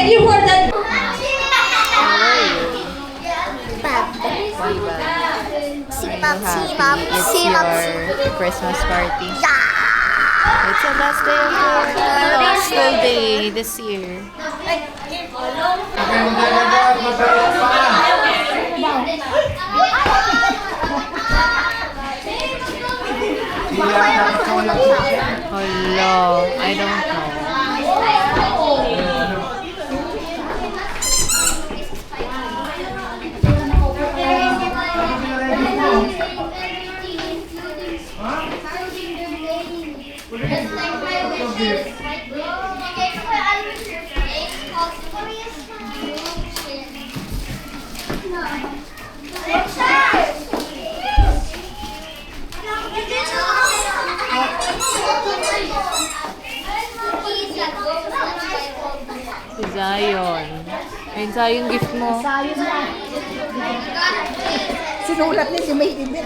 thank you for that. It's your Christmas party. It's the last day of your school day this year. Hello, I don't know. Si Zion. Ayun, Zion, gift mo. Sinulat niya si May Ibit.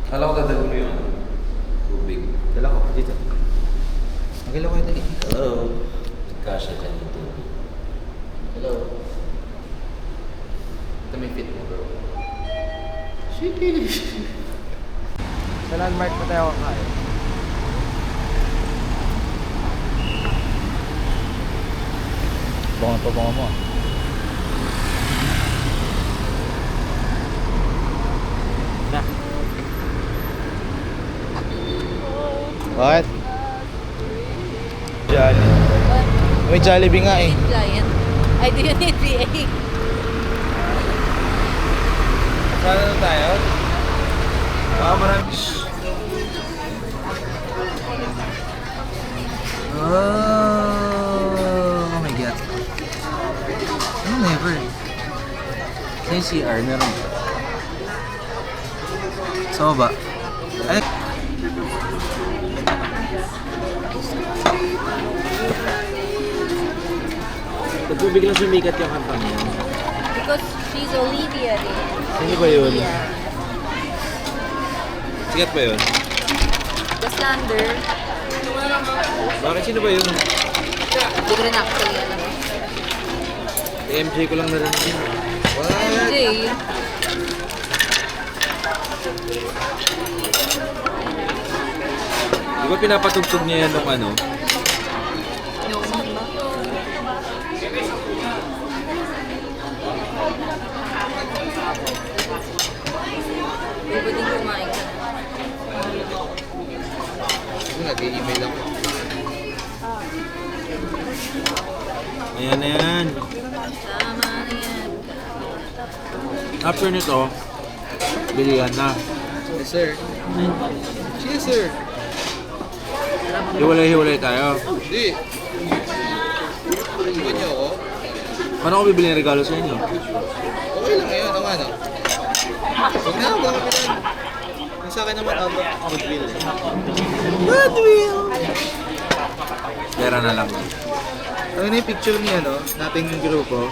Kala ko dadalhin mo yung tubig. Dala ko dito. Magalaw kayo dali. Hello. Kasha dyan yung tubig. Hello. Ito may fit mo, bro. Sa landmark pa tayo kakain. Bango pa bango mo. Na. What? Jolly. May Jollibee nga eh. Giant. I do you need VA? Saan na tayo? Marami. Oh my god. Ano never? Sa yung CR, meron ba? Sa baba? Ay! Ba't mo biglang sumikat yung kantang yan? Because she's Olivia din. Sino ba yun? Yeah. Sikat ba yun? The Slander. Bakit sino ba yun? Hindi ko rin actually alam. MJ ko lang narinig yun. What? Jay. Di ba pinapatugtog niya yan nung ano? No. Hindi ba din kumain ka? Sige, nag-email ako. Ayan na yan. Tama na yan. After nito, bilihan na. Yes, sir. Yes, sir. Hiwalay-hiwalay tayo. Hindi. Iwan niyo ako. Paano ko bibili ng regalo sa inyo? Okay lang ngayon. Ang ano? Huwag na, huwag na. Ang sa akin naman, Goodwill. Goodwill! Pera na lang. Ano na yung picture niya, no? Nating grupo.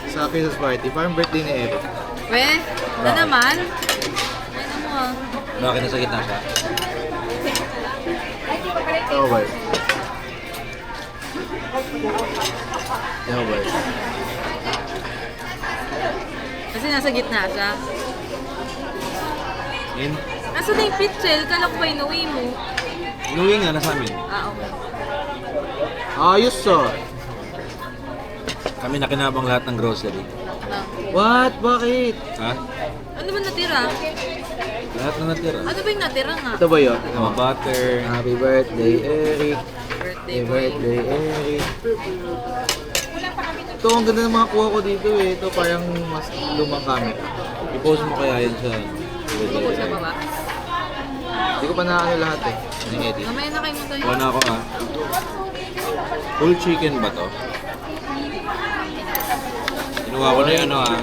Sa Christmas party. Parang birthday ni Eric. We, na naman? Ano mo ah? Bakit nasa gitna siya? Oo ba? Oo ba? Kasi nasa gitna siya. In? Nasa na yung pitchel? Kala ko ba inuwi mo? Inuwi nga na sa amin. Ah, okay. Ayos, so. Kami nakinabang lahat ng grocery. Ah. What? Bakit? Ha? Ano ba natira? Lahat na natira. Ano ba yung natira nga? Ito ba yun? Mga butter. Happy birthday, Eric. Birthday Happy boy. birthday, Eric. Ito, ang ganda ng mga kuha ko dito eh. Ito parang mas lumang camera. I-post mo kaya yun sa... Bukod sa baba. Hindi ko pa naano lahat eh. Ano edit? Mamaya na kayo mo tayo. Kuha na ako ha. Full chicken ba to? Kinuha ko na yun ha.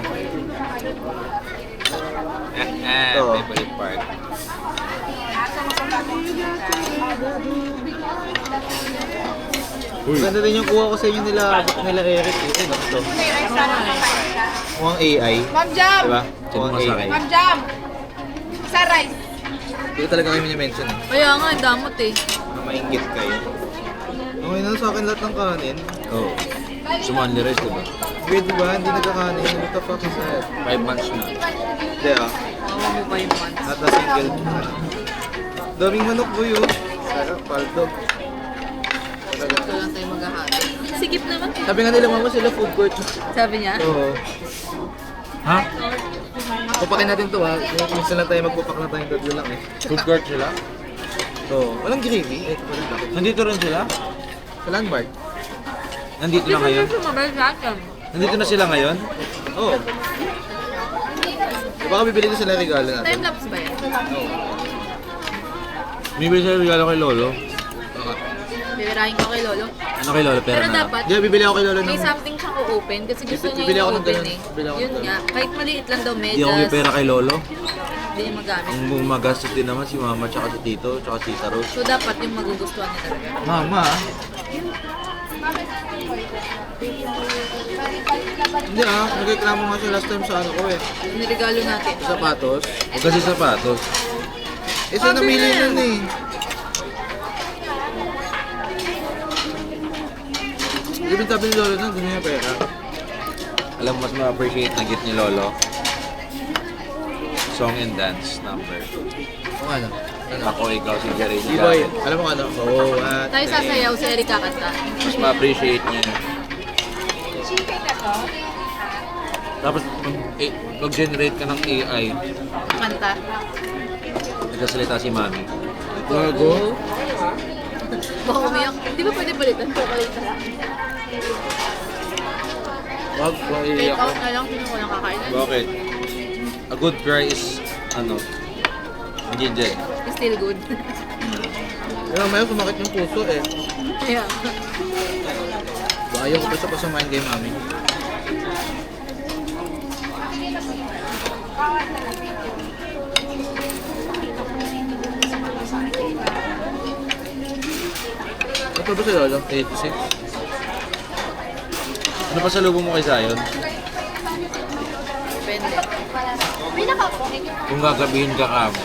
Ito. Favorite part. Uy. Ganda din yung kuha ko sa inyo nila Eric. Eh, ito. Mukhang AI. Ma'am Jam! Diba? Sino Mukhang mas AI. akin? Ma'am Jam! Isa rice. Hindi talaga kayo mention eh. Kaya nga, damot eh. Na mainggit kayo. Okay na sa akin lahat ng kanin. Oo. Sumali rice, diba? Weird ba? Hindi nagkakanin. What the fuck is that? 5 months na. Hindi ah. Awa mo ba yung months? Not a single. Daming manok boy oh. Sarap, paldo. Talaga. Ito lang tayo maghahati. Sigip naman. Sabi nga nila mama sila food court. Sabi niya? Oo. Ha? Pupakin natin to ha. Minsan lang tayo magpupak na tayong tatlo lang eh. Food court sila? Oo. Walang gravy. Eh, walang bakit. Nandito rin sila? Sa landmark. Nandito na ngayon? Sumabay sa akin. Nandito na sila ngayon? Oo. Baka bibili ko sila regalo natin. Time-lapse ba yan? Bibili sila regalo kay Lolo. Bibirahin ko kay Lolo. Ano kay Lolo? Pera Pero na lang. dapat, Hindi, bibili ako kay Lolo may ng... something siyang o-open kasi gusto niya Bibili yung ako ng open ganun. eh. Bibili ako ng Yun ganun. nga, kahit maliit lang daw Hindi ako may medyas, pera kay Lolo. hindi niya magamit. Ang magastos din naman si Mama tsaka si Tito tsaka si Tita Rose. So dapat yung magugustuhan niya talaga. Mama ah. Hindi ah, nagreklamo nga siya last time sa ano ko eh. Niregalo natin. Sa sapatos. O kasi sapatos. Eh, siya namili nun eh. Hindi ba sabi ni Lolo na gusto niya pera? Alam mo, mas ma-appreciate na gift ni Lolo. Song and dance number. Kung ano? Ako, ikaw, si Jerry. D-boy, alam mo kung ano? Oh, what? Tayo sasayaw, si Eric kakanta. Mas ma-appreciate niya. Tapos, mag-generate ka ng AI. Kanta. Nagkasalita si Mami. Gago. Baka umiyak. Di ba pwede palitan? Palitan. Wag, wag Take iiyak ko. out na lang, sino ko lang kakainan. Bakit? A good cry is, ano, ginger. Still good. Pero may sumakit yung puso eh. Kaya, Ayaw ko pa siya pasamahin kay mami. Ano ba sa lolo? 86. Ano pa sa lubo mo kay Zion? depende. Kung gagabihin ka kamo.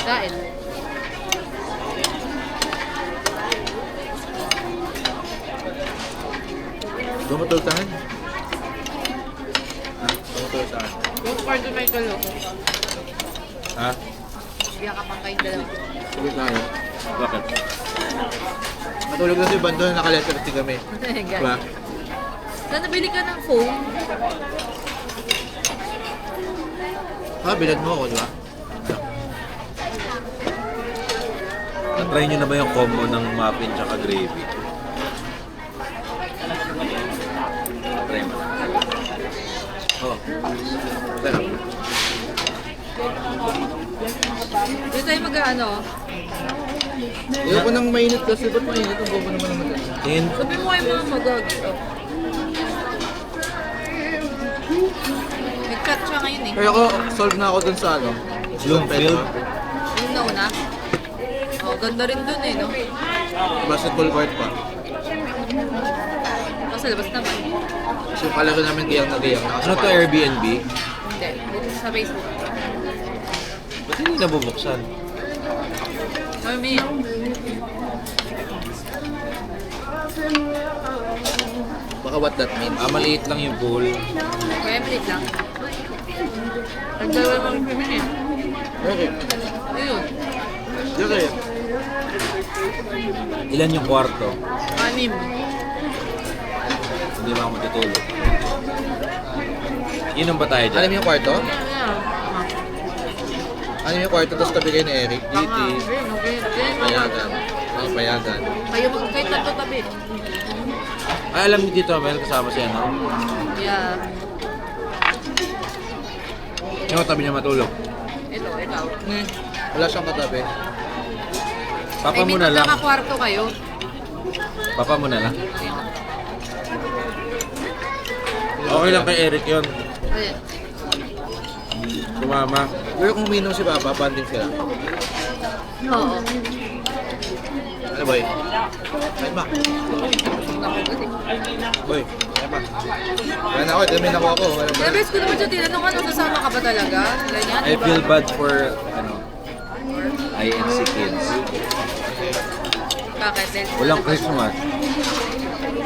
Kain. Dumutultahan. Dumutultahan. Yung pardo may kalo. Ha? Biya ka pang kayong dalawa. Sige tayo. Bakit? Matulog na si Bando na naka-letter T kami. Diba? Saan nabili ka ng phone? Bilad mo ako, diba? Na-try nyo na ba yung combo ng muffin tsaka gravy? Try mo. Oo. Sarap. Dito tayo mag-ano. Ayoko nang mainit kasi ba't mainit? Ang bobo naman naman. And, Sabi mo kayo mga magag. Nag-cut siya ngayon eh. Kaya ako, solve na ako dun sa ano. Bloomfield. Yung nauna. Oh, ganda rin dun eh, no? Basketball court pa. Kasi labas naman. Kasi palaro namin giyang na giyang. Ano to, Airbnb? Hindi. Dito sa Facebook. Ba't hindi nabubuksan? Mami. Baka what that means. Maliit lang yung pool. Kaya malit lang. Ang dalawa mga pimin eh. Okay. Ayun. Okay. Ilan yung kwarto? 6. Hindi ba ako matutulog? Inom ba tayo Alam dyan? mo yung kwarto? Yeah. Ano yung kwarto tapos tabi kayo ni Eric? Tanga. GT. Okay. Payagan. Mga payagan. Kayo kahit tatlo tabi. Ay, alam ni Tito Amel, kasama siya, no? Yeah. Yung tabi niya matulog. Ito, ikaw. Wala siyang katabi. Papa mo na lang. Nakakwarto kayo. Papa mo na lang. Okay lang kay Eric yun. Ayan. Sumama. Pero kung uminom si Papa, banding sila. Oo. Ano boy? Kain ba? Boy, kain ba? Wala na ako, ito may nakuha ko. Wala ba? Nabes ko naman siya tinanong ano, sasama ka ba talaga? Ganyan, I diba? feel bad for, INC kids. Bakit? Dahil- Walang Christmas.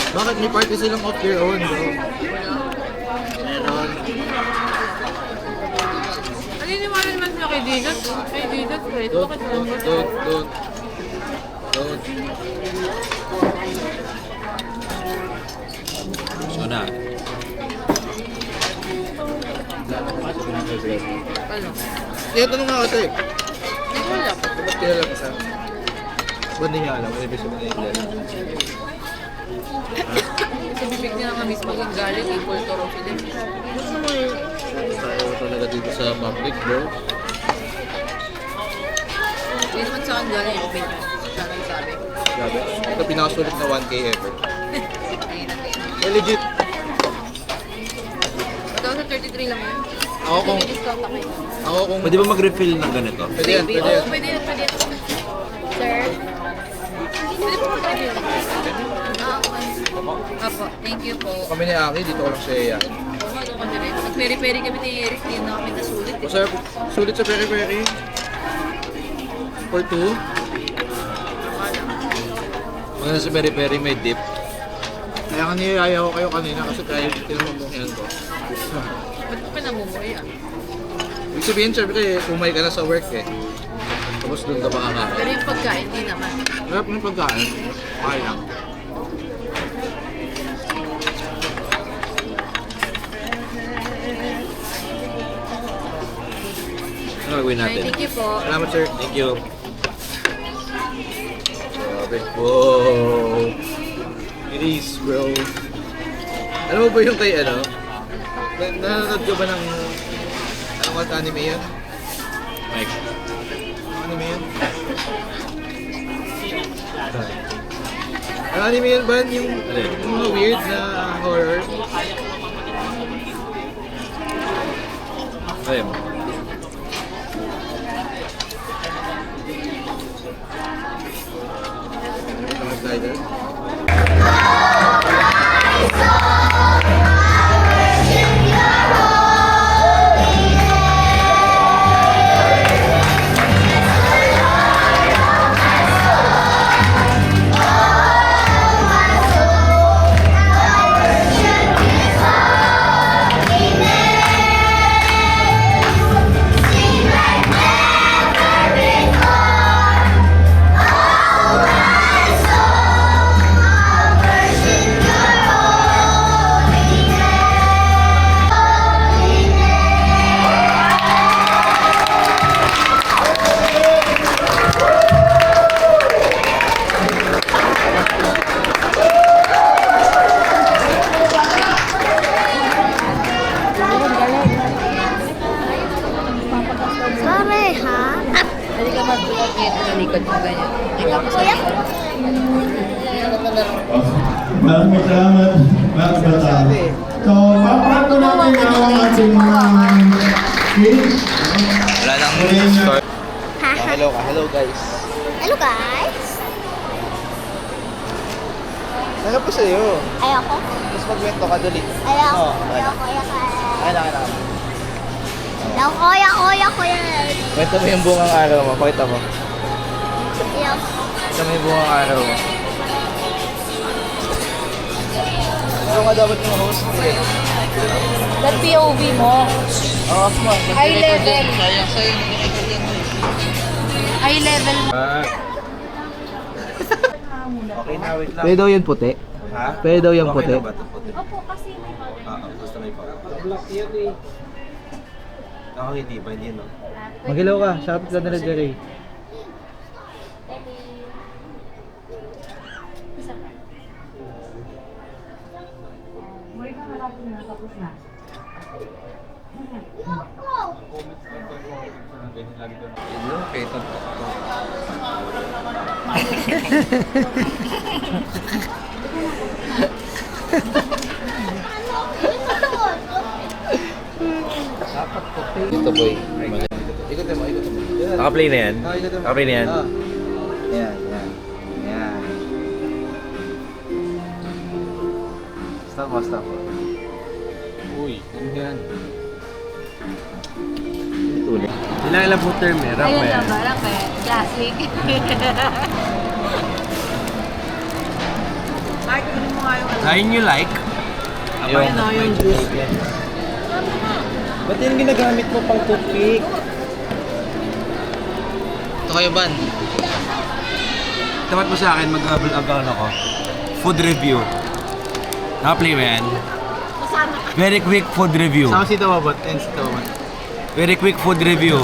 Bakit may party silang off their own, bro? Meron. Naniniwala naman sila kay Jesus. Kay Jesus, right? Don't, Bakit don't, naman? don't, don't. Don't. So na. Ano? Tinatanong nga kasi. Hindi ko alam. Dapat kilala ka sa... Ba't hindi niya alam? Ano ibig sabihin nila? Sa bibig nila nga mismo yung galing, equal to raw sila. Tayo talaga dito sa public, bro. Hindi naman sa akin galing yung opinion. Sana yung sabi. Grabe. Ito pinakasulit na 1K ever. Ayun na kayo. Eh, legit. 1,033 lang yun. Ako kung... May discount ako yun. Ako kung... Pwede ba mag-refill ng ganito? Pwede yan, pwede yan. Oo, pwede yan, pwede yan. Sir? Pwede po mag-review. Okay. Apo, thank you po. Kami ni Aki, dito ko lang siya iyakin. Ano ka na rin? Nag-peri-peri kami ni Eric, hindi na kami nasulit. eh. Masarap. Sulit sa peri-peri. For 2. Mga sa peri-peri may dip. Kaya nga niyaya ko kayo kanina kasi kaya tinamumuhian ko. Ba't ko pinamumuhay ah? Ibig sabihin, syempre, umay ka na sa work eh. Tapos doon ka makakain. Pero yung pagkain, hindi naman. Harap ng pagkain. Okay lang. Ano gagawin Ay, natin? thank you po. Salamat, sir. Thank you. Grabe. Wow. It is, bro. Alam mo ba yung kay ano? Nanonood ka ba ng... Anong anime yun? Mike. Anime yun? Ano anime yun ba? Yung mga weird na horror? Ayun. Mga slider? Sorry, ha? Hindi ka mag-coordinate sa likod mo ganyan. Tingnan ko sa likod. Maraming salamat, mga kabataan. So, papato natin ang ating mga kids. Wala nang store. Hello ka. Hello, guys. Hello, guys. Ano po sa'yo? Ayoko. Tapos magwento ka dali. Ayoko. Oo, Ayoko. Ay, nakita ko. Ayoko. Ayoko. Kwento mo yung bungang araw mo. Pakita mo. Ayoko. Kwento mo yung bungang araw mo. Ano nga dapat yung host eh? That POV mo. Oo, mo. High level. Sayang sa'yo. High level. Okay na, wait lang. Pwede daw yan puti. Ha? Pwede daw yung Okay puti. na ba ito puti? Opo, kasi may pag. Gusto may pag. Black yan eh. Ako hindi ba yun, no? Magilaw ka. Shoutout ka nila, Jerry. Okay, ito. Ito boy. Ikutin mo, ikutin mo. Naka-play na yan? Naka-play na yan? Yan, yan. Yan. Stop mo, stop mo. Uy, ano yan? Ilang po term eh? Rock Ayun ba na yan? ba? Rock ba yan? Classic. Ayun you like? Ayun na yung juice. Ba't yung ginagamit mo pang toothpick? Ito kayo, Ban. Tapat mo sa akin, mag-vlog ako. Food review. Naka-play ba yan? Very quick food review. Sama si Tawabot. And si Tawabot. Very quick food review.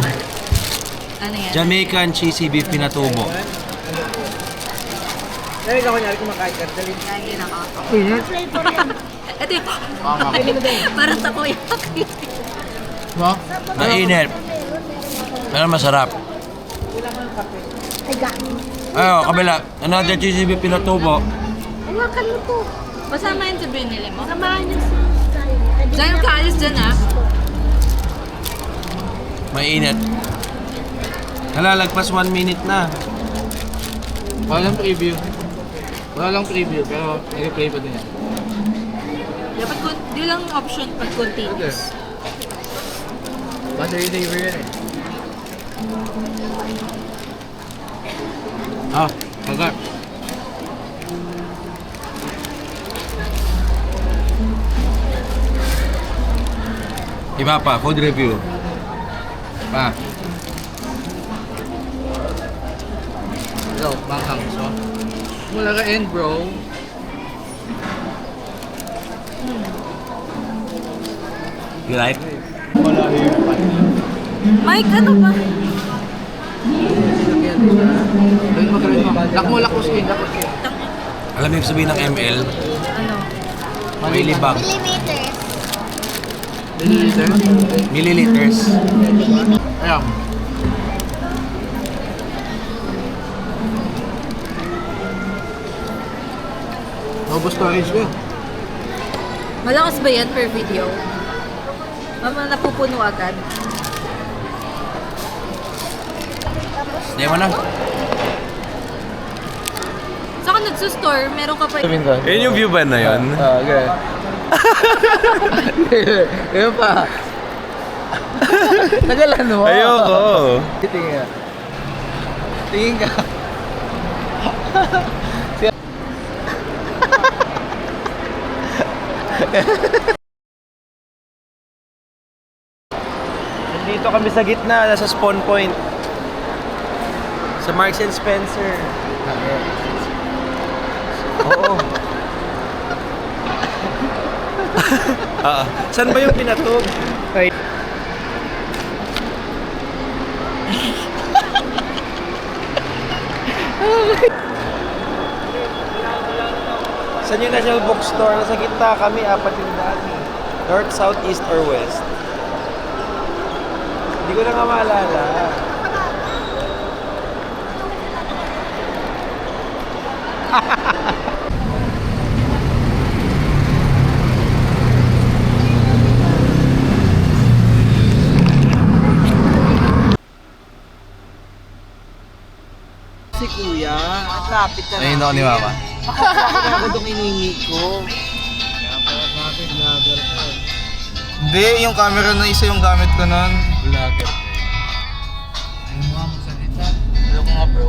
Ano yan? Jamaican cheesy beef pinatubo. Lagi na ako. Ito yung... Parang takoyaki. Mainit. Pero masarap. Ayo, kabila. Another cheesy beef pinatubo. Hawakan mo to. Masama yun sa binili mo. Samahan niyo si Diyan yung kaalis dyan ah. Mainit. Nalalagpas 1 minute na. Walang preview. Walang preview, pero i-play pa din yan. Dapat di lang option pag continuous. Battery saver yan eh. Ah, agad. Iba pa, food review. Pa. Ikaw, manghang. So, wala ka end, bro. You like? Mike, ano ba? Lock mo skin, lock mo skin. Alam mo yung sabihin ng ML? Ano? Millibag. millimeters. Milliliters. Ayan. Naubos storage ko. Malakas ba yan per video? Mama, napupuno agad. Hindi mo na. Saka nagsusstore, meron ka pa Yun yung view ba na yun? Okay. Ngayon pa. Tagalan mo. Ayoko. Tingin ka. Tingin ka. Dito kami sa gitna, nasa spawn point. Sa Marks and Spencer. Oo. Saan ba yung pinatog? Saan yung National Bookstore? Nasa gitna kami, apat yung daan. North, South, East, or West? Hindi ko na nga maalala. Si Kuya, at lapit ka na. Ayun ako ni Mama. Ako itong iningi ko. Hindi, yung camera na isa yung gamit ko nun. Vlogger. Ayun mo nga magsalita. Hello ko nga bro.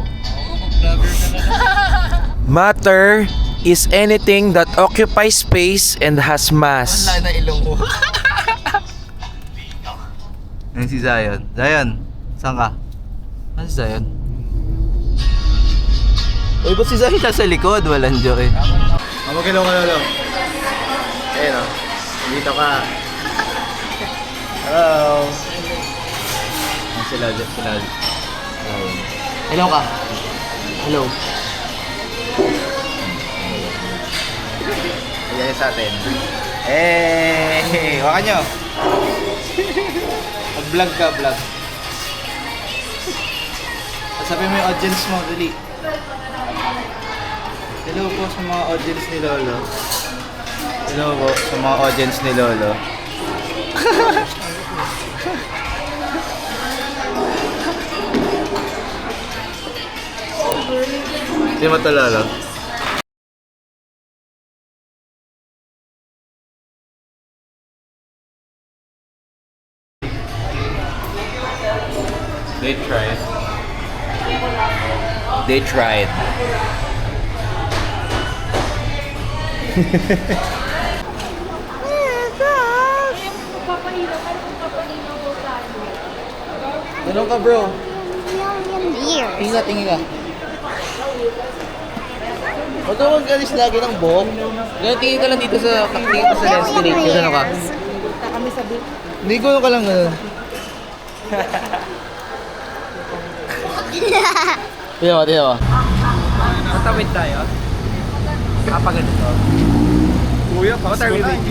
Vlogger ka na lang. Matter is anything that occupies space and has mass. Wala na ilong ko. Ayun si Zion. Zion, saan ka? Ano si Zion? Uy, ba't si Zion nasa likod? Walang joke eh. Magkilo ka lolo. Ayun o. Dito ka. Hello. Sila. Hello ka. Hello. Ayan sa atin. Hey! Wakan nyo. Mag-vlog ka, vlog. Sabi mo yung audience mo, dali. Hello po sa mga audience ni Lolo. Hello po sa mga audience ni Lolo. Hindi matalala. They tried. They tried. Ganun ka bro. Million years. Tingin ka, tingin ka. Huwag ka mag-alis lagi ng buhok. Ganun, tingin ka lang dito sa lens straight. Ganun ka. Hindi ko ka lang ganun. Tingnan mo, tingnan mo. Matawid tayo. Kapag ganito. Kuya, what are we doing?